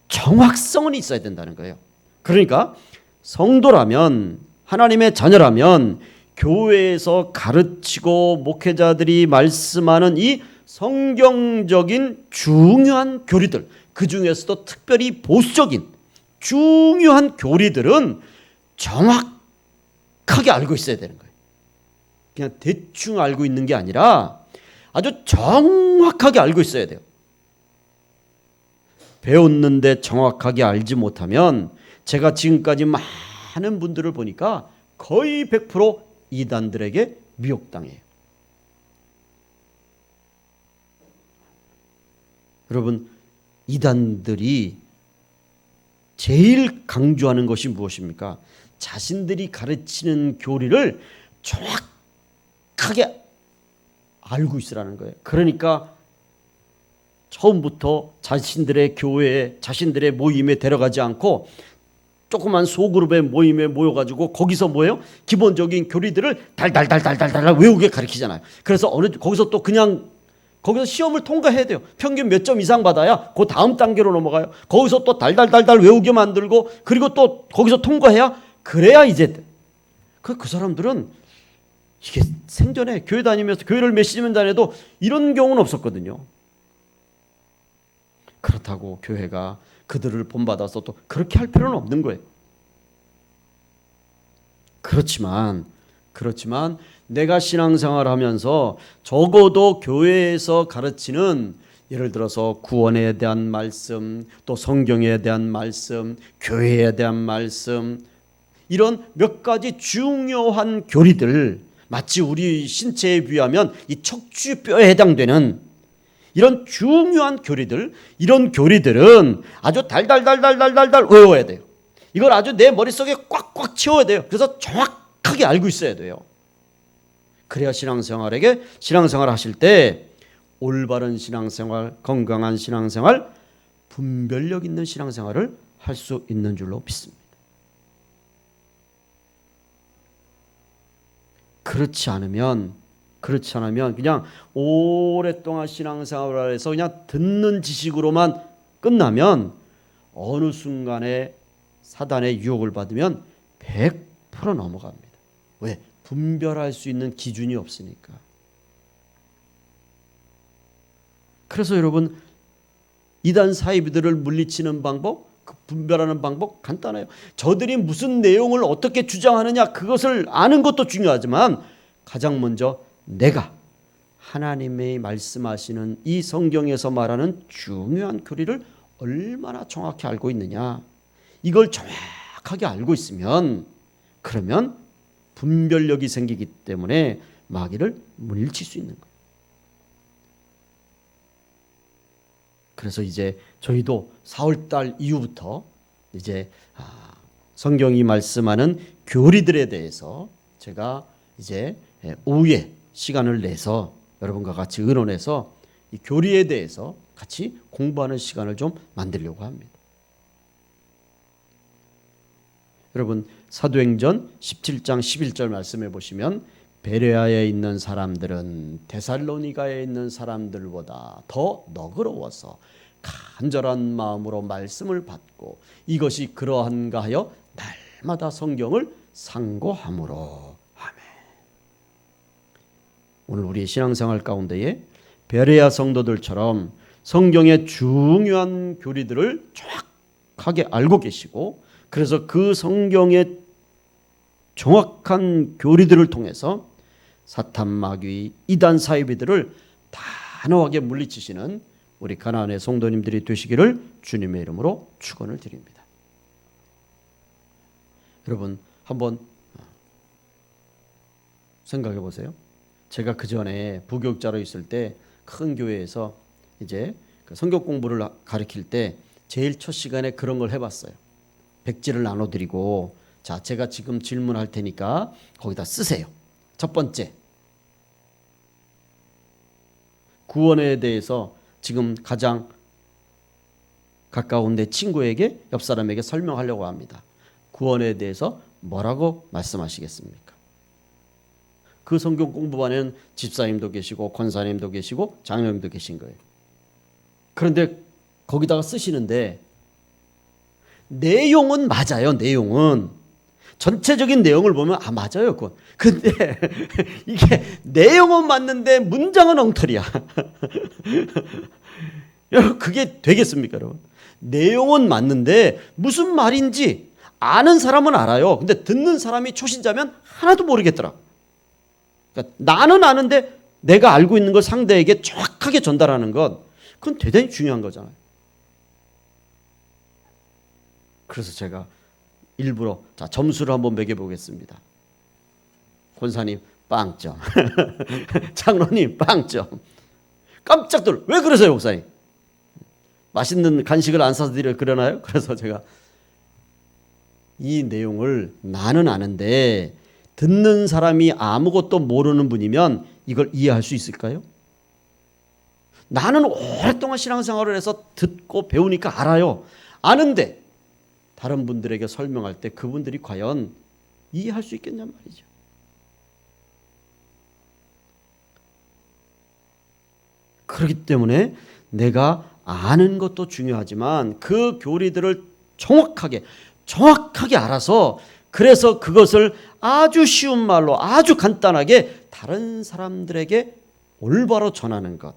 정확성은 있어야 된다는 거예요. 그러니까 성도라면, 하나님의 자녀라면 교회에서 가르치고 목회자들이 말씀하는 이 성경적인 중요한 교리들, 그 중에서도 특별히 보수적인 중요한 교리들은 정확하게 알고 있어야 되는 거예요. 그냥 대충 알고 있는 게 아니라 아주 정확하게 알고 있어야 돼요. 배웠는데 정확하게 알지 못하면, 제가 지금까지 많은 분들을 보니까 거의 100% 이단들에게 미혹당해요. 여러분, 이단들이 제일 강조하는 것이 무엇입니까? 자신들이 가르치는 교리를 정확하게 알고 있으라는 거예요. 그러니까 처음부터 자신들의 교회에, 자신들의 모임에 데려가지 않고 조그만 소그룹의 모임에 모여가지고 거기서 뭐예요? 기본적인 교리들을 달달달달달달 외우게 가르치잖아요. 그래서 거기서 또 그냥 거기서 시험을 통과해야 돼요. 평균 몇 점 이상 받아야 그 다음 단계로 넘어가요. 거기서 또 달달달달 외우게 만들고, 그리고 또 거기서 통과해야, 그래야 이제 그 사람들은 이게 생전에 교회 다니면서, 교회를 몇십 년 다녀도 이런 경우는 없었거든요. 그렇다고 교회가 그들을 본받아서 또 그렇게 할 필요는 없는 거예요. 그렇지만 내가 신앙생활을 하면서 적어도 교회에서 가르치는, 예를 들어서 구원에 대한 말씀, 또 성경에 대한 말씀, 교회에 대한 말씀, 이런 몇 가지 중요한 교리들, 마치 우리 신체에 비하면 이 척추뼈에 해당되는 이런 중요한 교리들, 이런 교리들은 아주 달달달달달달 외워야 돼요. 이걸 아주 내 머릿속에 꽉꽉 채워야 돼요. 그래서 정확하게 알고 있어야 돼요. 그래야 신앙생활 하실 때 올바른 신앙생활, 건강한 신앙생활, 분별력 있는 신앙생활을 할 수 있는 줄로 믿습니다. 그렇지 않으면 그냥 오랫동안 신앙생활을 해서 그냥 듣는 지식으로만 끝나면 어느 순간에 사단의 유혹을 받으면 100% 넘어갑니다. 왜? 분별할 수 있는 기준이 없으니까. 그래서 여러분, 이단 사이비들을 물리치는 방법, 그 분별하는 방법 간단해요. 저들이 무슨 내용을 어떻게 주장하느냐, 그것을 아는 것도 중요하지만 가장 먼저 내가 하나님의 말씀하시는 이 성경에서 말하는 중요한 교리를 얼마나 정확히 알고 있느냐, 이걸 정확하게 알고 있으면, 그러면 분별력이 생기기 때문에 마귀를 물리칠 수 있는 거예요. 그래서 이제 저희도 4월달 이후부터 이제 성경이 말씀하는 교리들에 대해서 제가 이제 오후에 시간을 내서 여러분과 같이 의논해서 이 교리에 대해서 같이 공부하는 시간을 좀 만들려고 합니다. 여러분, 사도행전 17장 11절 말씀해 보시면, 베레아에 있는 사람들은 데살로니가에 있는 사람들보다 더 너그러워서 간절한 마음으로 말씀을 받고 이것이 그러한가 하여 날마다 성경을 상고함으로. 아멘. 오늘 우리 신앙생활 가운데에 베레아 성도들처럼 성경의 중요한 교리들을 정확하게 알고 계시고, 그래서 그 성경의 정확한 교리들을 통해서 사탄, 마귀, 이단 사이비들을 단호하게 물리치시는 우리 가나안의 성도님들이 되시기를 주님의 이름으로 축원을 드립니다. 여러분, 한번 생각해 보세요. 제가 그 전에 부교육자로 있을 때 큰 교회에서 이제 성경 공부를 가르칠 때 제일 첫 시간에 그런 걸 해봤어요. 백지를 나눠드리고, 자, 제가 지금 질문할 테니까 거기다 쓰세요. 첫 번째, 구원에 대해서 지금 가장 가까운 내 친구에게, 옆 사람에게 설명하려고 합니다. 구원에 대해서 뭐라고 말씀하시겠습니까? 그 성경 공부반에는 집사님도 계시고 권사님도 계시고 장로님도 계신 거예요. 그런데 거기다가 쓰시는데 내용은 맞아요. 내용은 전체적인 내용을 보면 맞아요. 그건. 근데 이게 내용은 맞는데 문장은 엉터리야. 여러분 그게 되겠습니까, 여러분? 내용은 맞는데 무슨 말인지 아는 사람은 알아요. 근데 듣는 사람이 초신자면 하나도 모르겠더라. 그러니까 나는 아는데 내가 알고 있는 걸 상대에게 정확하게 전달하는 것, 그건 대단히 중요한 거잖아요. 그래서 제가 일부러 점수를 한번 매겨보겠습니다. 권사님 빵점, 장로님 빵점. 깜짝 놀라. 왜 그러세요, 목사님? 맛있는 간식을 안 사서 드려 그러나요? 그래서 제가 이 내용을 나는 아는데 듣는 사람이 아무것도 모르는 분이면 이걸 이해할 수 있을까요? 나는 오랫동안 신앙생활을 해서 듣고 배우니까 알아요. 아는데 다른 분들에게 설명할 때 그분들이 과연 이해할 수 있겠냔 말이죠. 그렇기 때문에 내가 아는 것도 중요하지만 그 교리들을 정확하게 알아서, 그래서 그것을 아주 쉬운 말로 아주 간단하게 다른 사람들에게 올바로 전하는 것.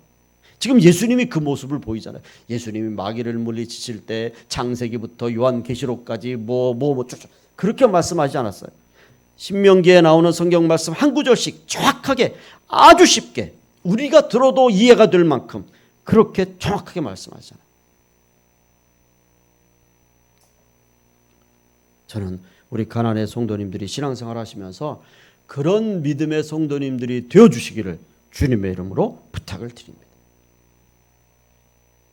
지금 예수님이 그 모습을 보이잖아요. 예수님이 마귀를 물리치실 때 창세기부터 요한계시록까지 쭉 그렇게 말씀하지 않았어요. 신명기에 나오는 성경 말씀 한 구절씩 정확하게 아주 쉽게 우리가 들어도 이해가 될 만큼 그렇게 정확하게 말씀하잖아요. 저는 우리 가난의 성도님들이 신앙생활 하시면서 그런 믿음의 성도님들이 되어주시기를 주님의 이름으로 부탁을 드립니다.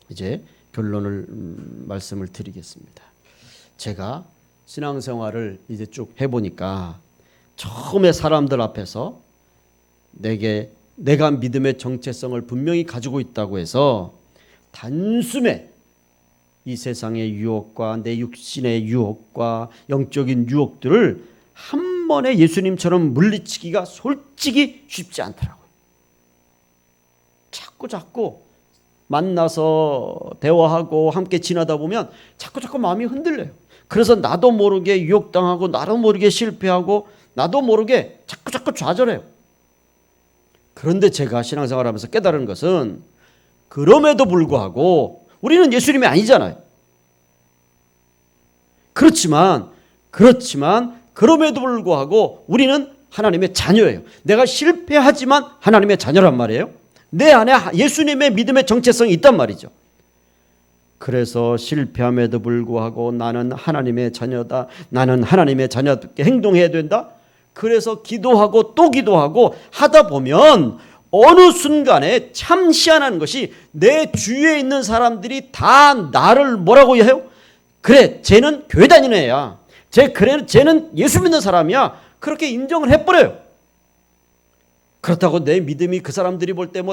이제 결론을 말씀을 드리겠습니다. 제가 신앙생활을 이제 쭉 해보니까 처음에 사람들 앞에서 내가 믿음의 정체성을 분명히 가지고 있다고 해서 단숨에 이 세상의 유혹과 내 육신의 유혹과 영적인 유혹들을 한 번에 예수님처럼 물리치기가 솔직히 쉽지 않더라고요. 자꾸 만나서 대화하고 함께 지나다 보면 자꾸 마음이 흔들려요. 그래서 나도 모르게 유혹당하고 나도 모르게 실패하고 나도 모르게 자꾸 좌절해요. 그런데 제가 신앙생활하면서 깨달은 것은 그럼에도 불구하고 우리는 예수님이 아니잖아요. 그렇지만 그럼에도 불구하고 우리는 하나님의 자녀예요. 내가 실패하지만 하나님의 자녀란 말이에요. 내 안에 예수님의 믿음의 정체성이 있단 말이죠. 그래서 실패함에도 불구하고 나는 하나님의 자녀다. 나는 하나님의 자녀답게 행동해야 된다. 그래서 기도하고 또 기도하고 하다 보면 어느 순간에 참 희한한 것이 내 주위에 있는 사람들이 다 나를 뭐라고 해요? 그래, 쟤는 교회 다니는 애야. 쟤는 예수 믿는 사람이야. 그렇게 인정을 해버려요. 그렇다고 내 믿음이 그 사람들이 볼 때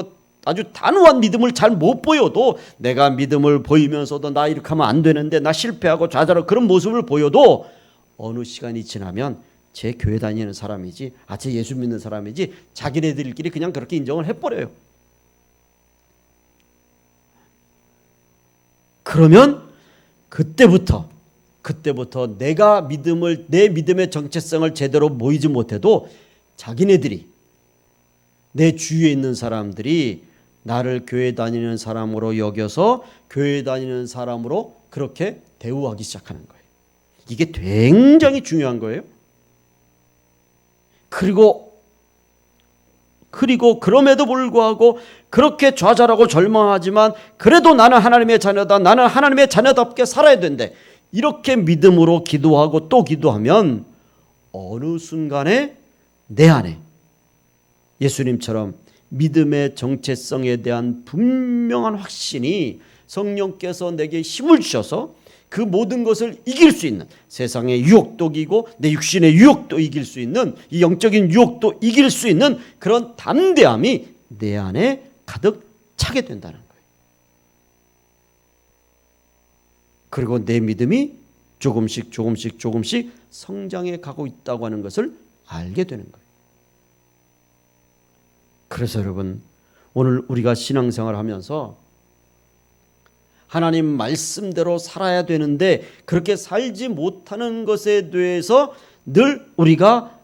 아주 단호한 믿음을 잘 못 보여도, 내가 믿음을 보이면서도 나 이렇게 하면 안 되는데 나 실패하고 좌절하고 그런 모습을 보여도 어느 시간이 지나면 제 교회 다니는 사람이지, 제 예수 믿는 사람이지, 자기네들끼리 그냥 그렇게 인정을 해버려요. 그러면 그때부터 내가 내 믿음의 정체성을 제대로 모이지 못해도 자기네들이, 내 주위에 있는 사람들이 나를 교회 다니는 사람으로 여겨서 교회 다니는 사람으로 그렇게 대우하기 시작하는 거예요. 이게 굉장히 중요한 거예요. 그리고 그럼에도 불구하고 그렇게 좌절하고 절망하지만 그래도 나는 하나님의 자녀다. 나는 하나님의 자녀답게 살아야 된대. 이렇게 믿음으로 기도하고 또 기도하면 어느 순간에 내 안에 예수님처럼 믿음의 정체성에 대한 분명한 확신이 성령께서 내게 힘을 주셔서 그 모든 것을 이길 수 있는, 세상의 유혹도 이기고 내 육신의 유혹도 이길 수 있는, 이 영적인 유혹도 이길 수 있는 그런 담대함이 내 안에 가득 차게 된다는 거예요. 그리고 내 믿음이 조금씩 성장해 가고 있다고 하는 것을 알게 되는 거예요. 그래서 여러분, 오늘 우리가 신앙생활을 하면서 하나님 말씀대로 살아야 되는데 그렇게 살지 못하는 것에 대해서 늘 우리가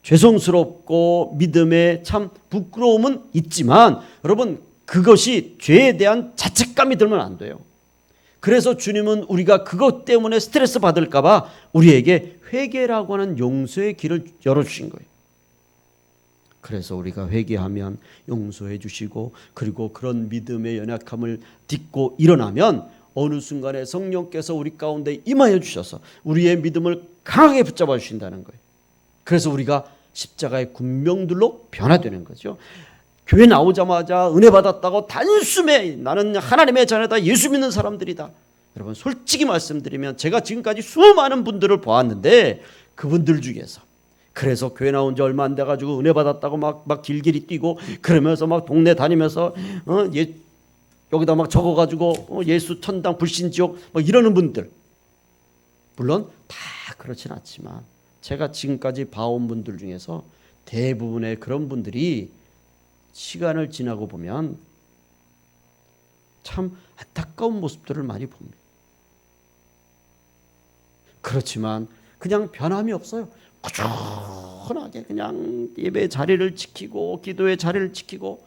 죄송스럽고 믿음에 참 부끄러움은 있지만 여러분, 그것이 죄에 대한 자책감이 들면 안 돼요. 그래서 주님은 우리가 그것 때문에 스트레스 받을까 봐 우리에게 회개라고 하는 용서의 길을 열어주신 거예요. 그래서 우리가 회개하면 용서해 주시고, 그리고 그런 믿음의 연약함을 딛고 일어나면 어느 순간에 성령께서 우리 가운데 임하여 주셔서 우리의 믿음을 강하게 붙잡아 주신다는 거예요. 그래서 우리가 십자가의 군명들로 변화되는 거죠. 교회 나오자마자 은혜 받았다고 단숨에 나는 하나님의 자녀다, 예수 믿는 사람들이다. 여러분, 솔직히 말씀드리면 제가 지금까지 수많은 분들을 보았는데 그분들 중에서, 그래서 교회 나온 지 얼마 안 돼가지고 은혜 받았다고 막 길길이 뛰고 그러면서 막 동네 다니면서 여기다 막 적어가지고 예수 천당 불신 지옥 막 이러는 분들, 물론 다 그렇진 않지만 제가 지금까지 봐온 분들 중에서 대부분의 그런 분들이 시간을 지나고 보면 참 안타까운 모습들을 많이 봅니다. 그렇지만 그냥 변함이 없어요. 꾸준하게 그냥 예배의 자리를 지키고 기도의 자리를 지키고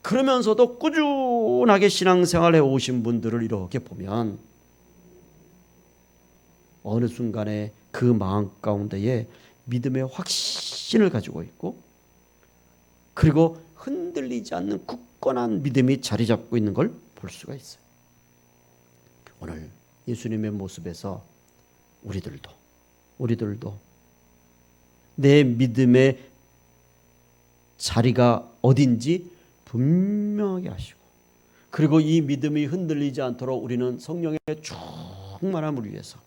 그러면서도 꾸준하게 신앙생활을 해오신 분들을 이렇게 보면 어느 순간에 그 마음 가운데에 믿음의 확신을 가지고 있고, 그리고 흔들리지 않는 굳건한 믿음이 자리 잡고 있는 걸 볼 수가 있어요. 오늘 예수님의 모습에서 우리들도 내 믿음의 자리가 어딘지 분명하게 하시고, 그리고 이 믿음이 흔들리지 않도록 우리는 성령의 충만함을 위해서,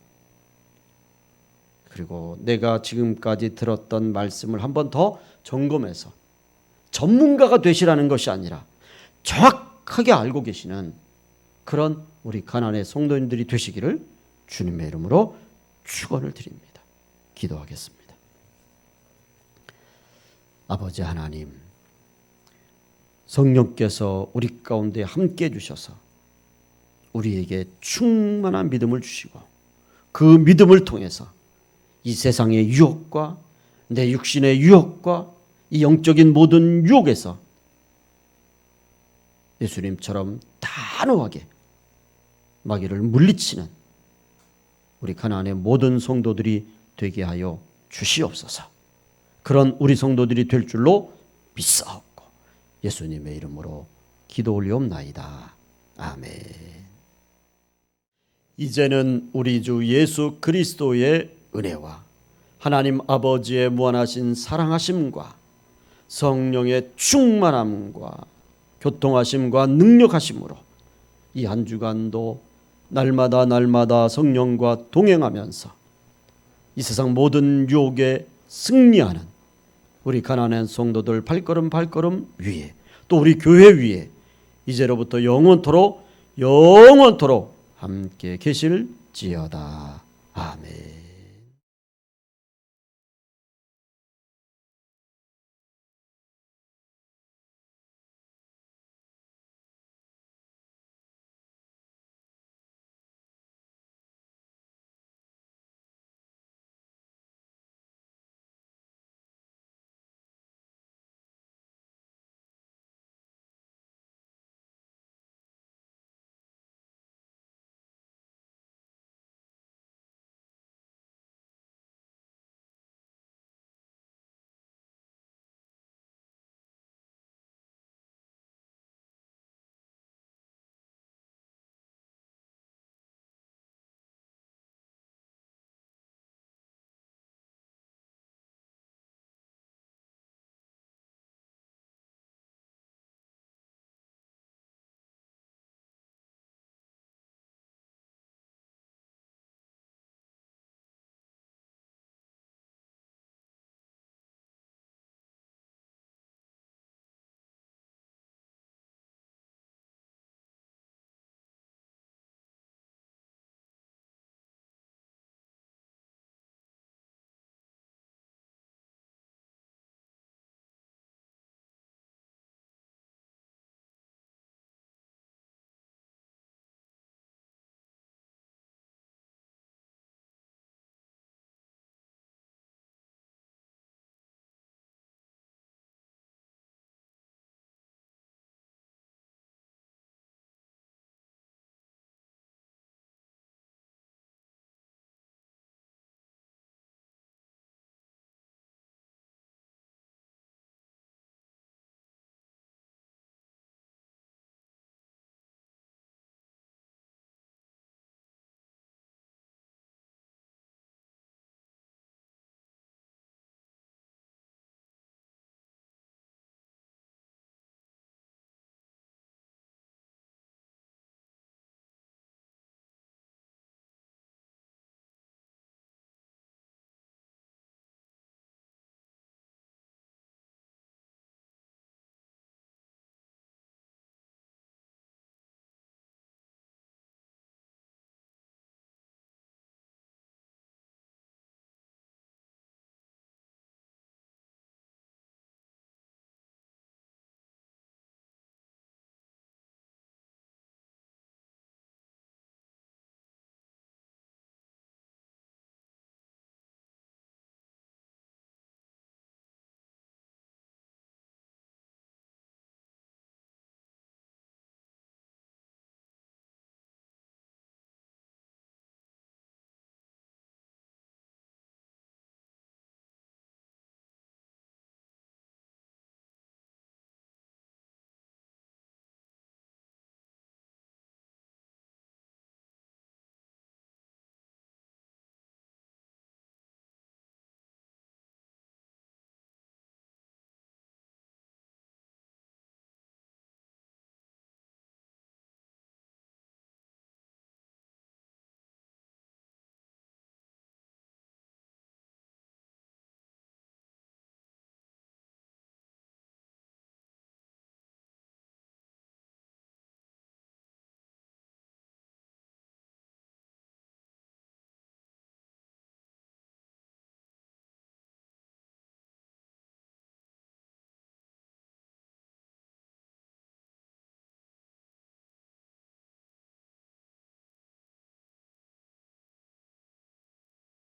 그리고 내가 지금까지 들었던 말씀을 한 번 더 점검해서 전문가가 되시라는 것이 아니라 정확하게 알고 계시는 그런 우리 가나안의 성도님들이 되시기를 주님의 이름으로 축원을 드립니다. 기도하겠습니다. 아버지 하나님, 성령께서 우리 가운데 함께 해주셔서 우리에게 충만한 믿음을 주시고, 그 믿음을 통해서 이 세상의 유혹과 내 육신의 유혹과 이 영적인 모든 유혹에서 예수님처럼 단호하게 마귀를 물리치는 우리 가나안의 모든 성도들이 되게 하여 주시옵소서. 그런 우리 성도들이 될 줄로 믿사옵고 예수님의 이름으로 기도 올리옵나이다. 아멘. 이제는 우리 주 예수 그리스도의 은혜와 하나님 아버지의 무한하신 사랑하심과 성령의 충만함과 교통하심과 능력하심으로 이 한 주간도 날마다 성령과 동행하면서 이 세상 모든 유혹에 승리하는 우리 가나안 성도들 발걸음 위에, 또 우리 교회 위에 이제로부터 영원토록 함께 계실지어다. 아멘.